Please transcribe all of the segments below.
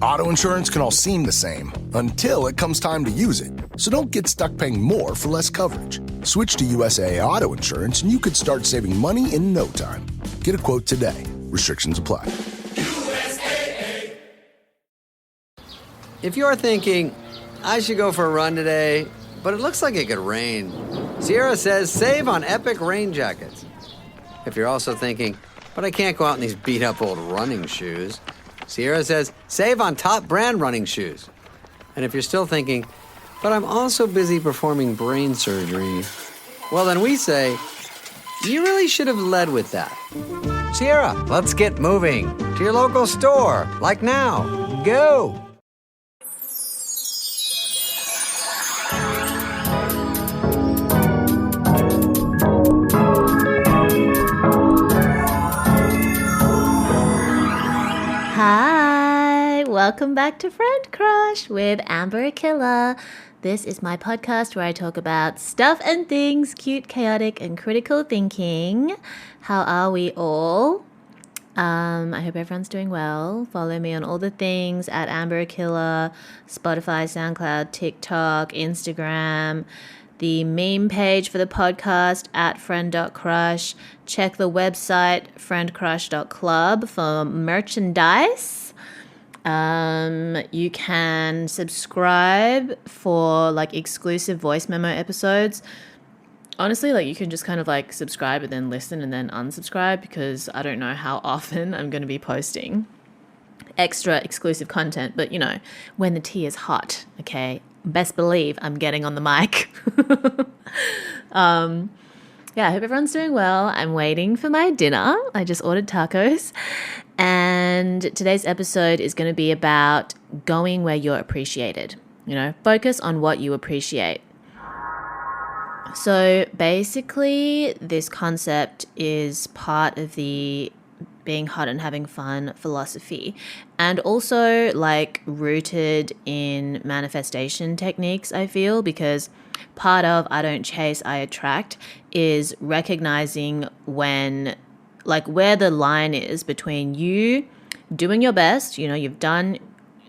Auto insurance can all seem the same until it comes time to use it. So don't get stuck paying more for less coverage. Switch to USAA Auto Insurance and you could start saving money in no time. Get a quote today. Restrictions apply. USAA. If you're thinking, I should go for a run today, but it looks like it could rain, Sierra says save on epic rain jackets. If you're also thinking, but I can't go out in these beat-up old running shoes, Sierra says save on top brand running shoes. And if you're still thinking, but I'm also busy performing brain surgery, well then we say, you really should have led with that. Sierra, let's get moving to your local store, like now. Go! Hi, welcome back to Friend Crush with Amber Akilla. This is my podcast where I talk about stuff and things, cute, chaotic, and critical thinking. How are we all? I hope everyone's doing well. Follow me on all the things at Amber Akilla, Spotify, SoundCloud, TikTok, Instagram, the meme page for the podcast at friend.crush. Check the website friendcrush.club for merchandise. You can subscribe for like exclusive voice memo episodes. Honestly, like you can just kind of like subscribe and then listen and then unsubscribe because I don't know how often I'm going to be posting extra exclusive content. But you know, when the tea is hot, okay, best believe I'm getting on the mic. Yeah, I hope everyone's doing well. I'm waiting for my dinner. I just ordered tacos. And today's episode is going to be about going where you're appreciated. You know, focus on what you appreciate. So basically, this concept is part of the being hot and having fun philosophy, and also like rooted in manifestation techniques, I feel, because part of I don't chase, I attract is recognizing when, like, where the line is between you doing your best, you know, you've done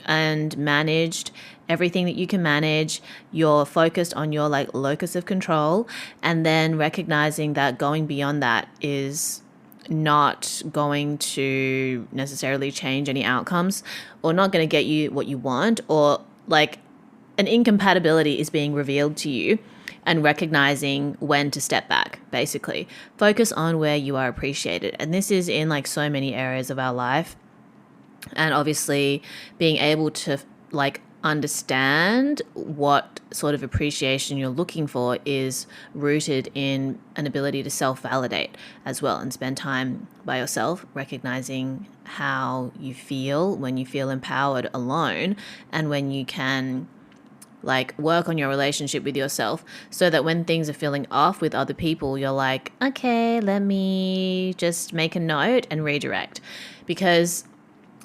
and managed everything that you can manage, you're focused on your like locus of control, and then recognizing that going beyond that is not going to necessarily change any outcomes or not going to get you what you want, or like an incompatibility is being revealed to you, and recognizing when to step back. Basically focus on where you are appreciated, and this is in like so many areas of our life. And obviously being able to like understand what sort of appreciation you're looking for is rooted in an ability to self-validate as well and spend time by yourself, recognizing how you feel when you feel empowered alone, and when you can like work on your relationship with yourself so that when things are feeling off with other people, you're like, okay, let me just make a note and redirect. Because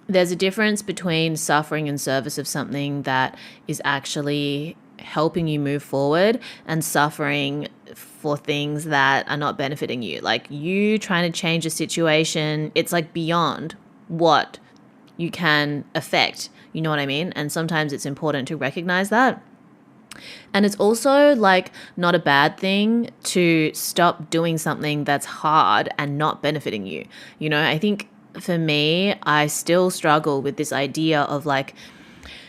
there's a difference between suffering in service of something that is actually helping you move forward and suffering for things that are not benefiting you. Like you trying to change a situation, it's like beyond what you can affect. You know what I mean? And sometimes it's important to recognize that. And it's also like not a bad thing to stop doing something that's hard and not benefiting you. You know, I think for me, I still struggle with this idea of like,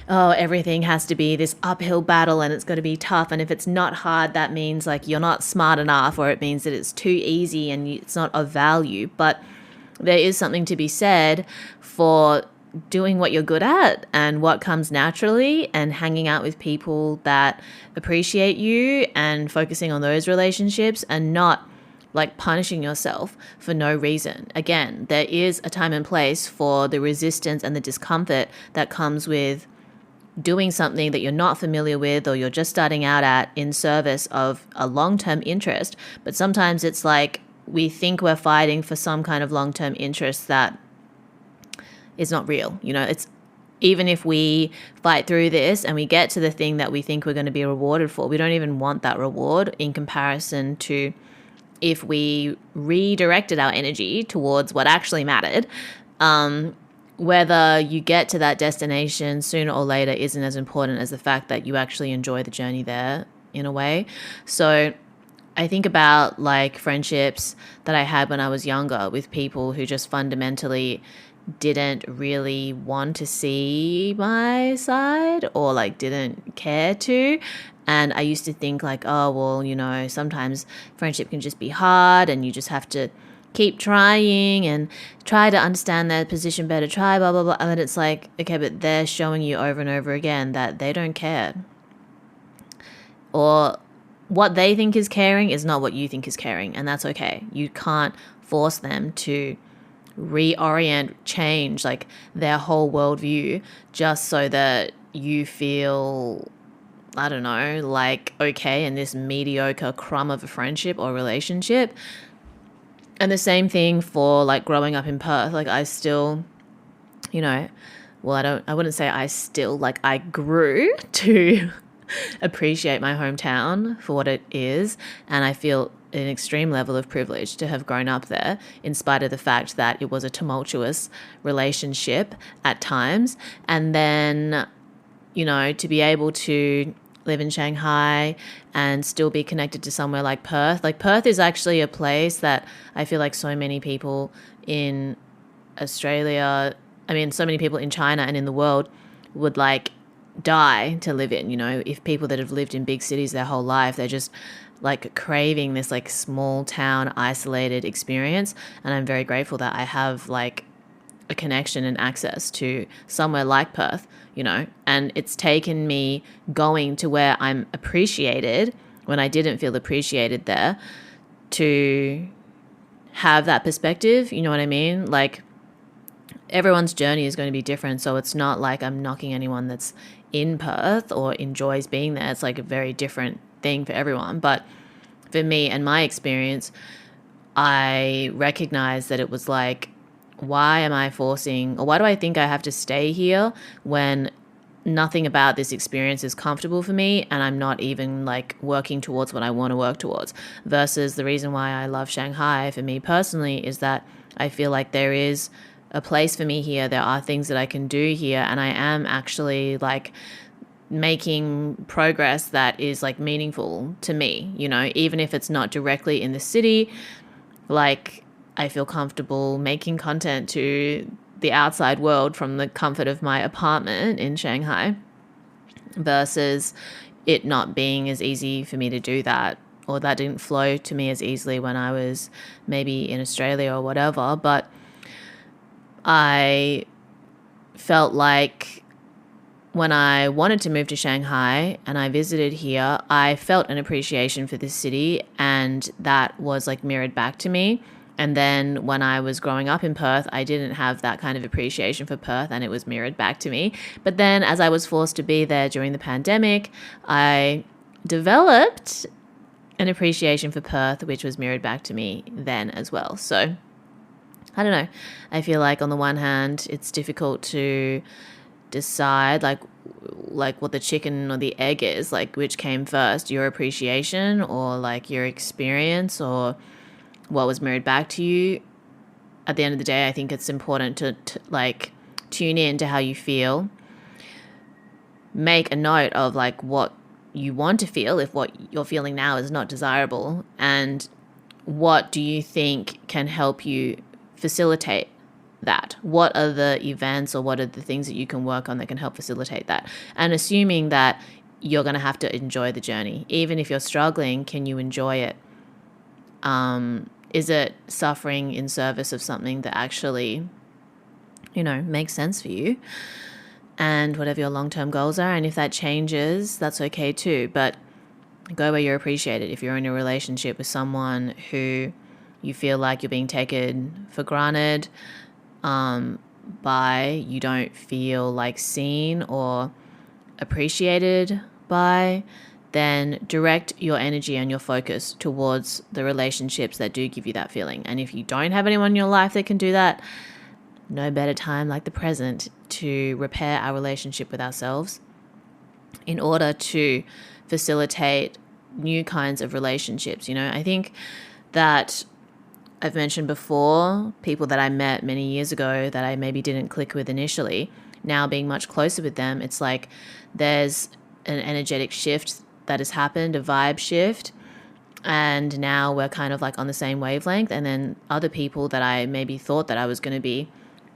oh, everything has to be this uphill battle and it's got to be tough. And if it's not hard, that means like you're not smart enough, or it means that it's too easy and it's not of value. But there is something to be said for doing what you're good at and what comes naturally, and hanging out with people that appreciate you and focusing on those relationships, and not like punishing yourself for no reason. Again, there is a time and place for the resistance and the discomfort that comes with doing something that you're not familiar with or you're just starting out at in service of a long-term interest. But sometimes it's like we think we're fighting for some kind of long-term interest that is not real. You know, it's even if we fight through this and we get to the thing that we think we're going to be rewarded for, we don't even want that reward in comparison to if we redirected our energy towards what actually mattered, whether you get to that destination sooner or later isn't as important as the fact that you actually enjoy the journey there in a way. So I think about like friendships that I had when I was younger with people who just fundamentally didn't really want to see my side or like didn't care to. And I used to think like, oh, well, you know, sometimes friendship can just be hard and you just have to keep trying and try to understand their position better, try blah, blah, blah. And then it's like, okay, but they're showing you over and over again that they don't care. Or what they think is caring is not what you think is caring. And that's okay. You can't force them to reorient, change like their whole worldview just so that you feel, I don't know, like okay in this mediocre crumb of a friendship or relationship. And the same thing for like growing up in Perth. Like I still, you know, well, I wouldn't say I still, like I grew to appreciate my hometown for what it is. And I feel an extreme level of privilege to have grown up there, in spite of the fact that it was a tumultuous relationship at times. And then, you know, to be able to live in Shanghai and still be connected to somewhere like Perth. Like Perth is actually a place that I feel like so many people in Australia, I mean, so many people in China and in the world would like die to live in. You know, if people that have lived in big cities their whole life, they're just like craving this like small town isolated experience. And I'm very grateful that I have like a connection and access to somewhere like Perth, you know, and it's taken me going to where I'm appreciated when I didn't feel appreciated there to have that perspective. You know what I mean? Like everyone's journey is going to be different. So it's not like I'm knocking anyone that's in Perth or enjoys being there. It's like a very different thing for everyone. But for me and my experience, I recognized that it was like, why am I forcing, or why do I think I have to stay here when nothing about this experience is comfortable for me and I'm not even like working towards what I want to work towards? Versus the reason why I love Shanghai for me personally is that I feel like there is a place for me here. There are things that I can do here, and I am actually like making progress that is like meaningful to me, you know, even if it's not directly in the city. Like I feel comfortable making content to the outside world from the comfort of my apartment in Shanghai, versus it not being as easy for me to do that, or that didn't flow to me as easily when I was maybe in Australia or whatever. But I felt like when I wanted to move to Shanghai and I visited here, I felt an appreciation for this city, and that was like mirrored back to me. And then when I was growing up in Perth, I didn't have that kind of appreciation for Perth, and it was mirrored back to me. But then as I was forced to be there during the pandemic, I developed an appreciation for Perth, which was mirrored back to me then as well. So I don't know. I feel like on the one hand, it's difficult to decide like what the chicken or the egg is, like which came first, your appreciation or like your experience or what was mirrored back to you. At the end of the day, I think it's important to like tune in to how you feel. Make a note of like what you want to feel if what you're feeling now is not desirable, and what do you think can help you facilitate that? What are the events or what are the things that you can work on that can help facilitate that? And assuming that you're going to have to enjoy the journey. Even if you're struggling, can you enjoy it? Is it suffering in service of something that actually, you know, makes sense for you? And whatever your long-term goals are. And if that changes, that's okay too. But go where you're appreciated. If you're in a relationship with someone who you feel like you're being taken for granted by, you don't feel like seen or appreciated by, then direct your energy and your focus towards the relationships that do give you that feeling. And if you don't have anyone in your life that can do that, no better time like the present to repair our relationship with ourselves in order to facilitate new kinds of relationships. You know, I think that I've mentioned before, people that I met many years ago that I maybe didn't click with initially, now being much closer with them, it's like there's an energetic shift that has happened, a vibe shift, and now we're kind of like on the same wavelength. And then other people that I maybe thought that I was going to be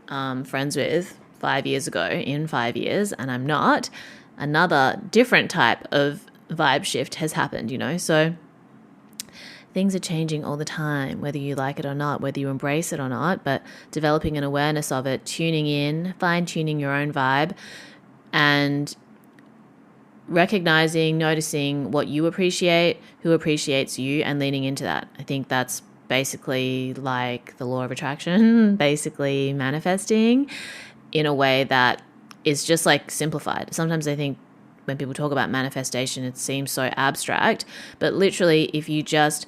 friends with 5 years ago in 5 years, and I'm not, another different type of vibe shift has happened, you know? So things are changing all the time, whether you like it or not, whether you embrace it or not, but developing an awareness of it, tuning in, fine-tuning your own vibe, and recognizing, noticing what you appreciate, who appreciates you, and leaning into that. I think that's basically like the law of attraction, basically manifesting in a way that is just like simplified. Sometimes I think when people talk about manifestation, it seems so abstract, but literally if you just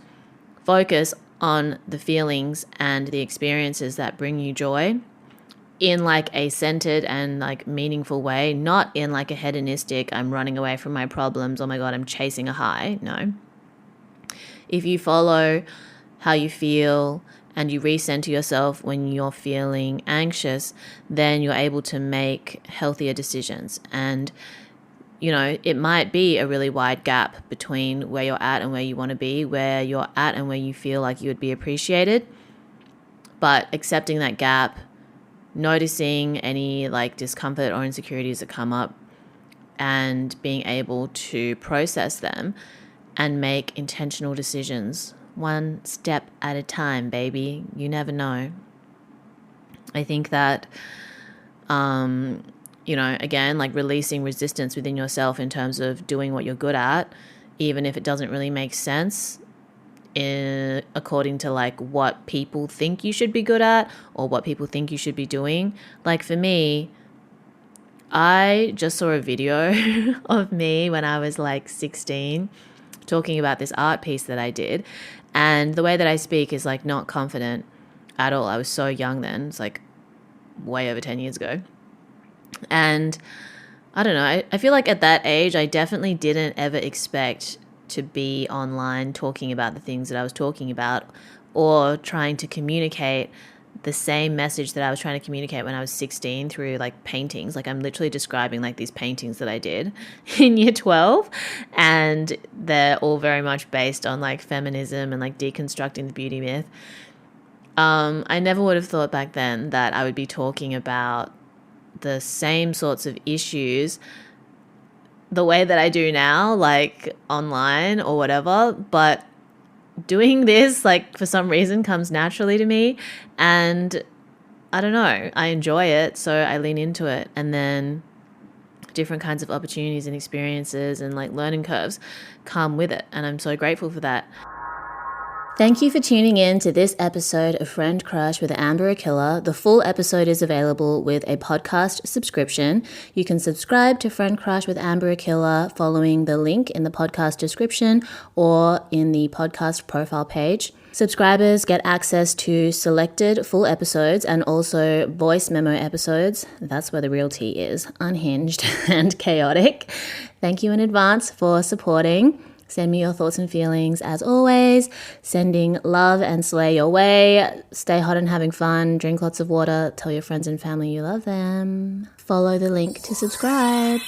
focus on the feelings and the experiences that bring you joy in like a centered and like meaningful way, not in like a hedonistic, I'm running away from my problems, oh my God, I'm chasing a high. No. If you follow how you feel and you recenter yourself when you're feeling anxious, then you're able to make healthier decisions. And you know, it might be a really wide gap between where you're at and where you want to be, where you're at and where you feel like you would be appreciated. But accepting that gap, noticing any like discomfort or insecurities that come up, and being able to process them and make intentional decisions, one step at a time, baby. You never know. I think that you know, again, like releasing resistance within yourself in terms of doing what you're good at, even if it doesn't really make sense according to like what people think you should be good at or what people think you should be doing. Like for me, I just saw a video of me when I was like 16 talking about this art piece that I did. And the way that I speak is like not confident at all. I was so young then. It's like way over 10 years ago. And I don't know, I feel like at that age, I definitely didn't ever expect to be online talking about the things that I was talking about or trying to communicate the same message that I was trying to communicate when I was 16 through like paintings. Like I'm literally describing like these paintings that I did in year 12, and they're all very much based on like feminism and like deconstructing the beauty myth. I never would have thought back then that I would be talking about the same sorts of issues the way that I do now, like online or whatever, but doing this like for some reason comes naturally to me, and I don't know, I enjoy it, so I lean into it, and then different kinds of opportunities and experiences and like learning curves come with it, and I'm so grateful for that. Thank you for tuning in to this episode of Friend Crush with Amber Akilla. The full episode is available with a podcast subscription. You can subscribe to Friend Crush with Amber Akilla following the link in the podcast description or in the podcast profile page. Subscribers get access to selected full episodes and also voice memo episodes. That's where the real tea is, unhinged and chaotic. Thank you in advance for supporting. Send me your thoughts and feelings as always. Sending love and slay your way. Stay hot and having fun. Drink lots of water. Tell your friends and family you love them. Follow the link to subscribe.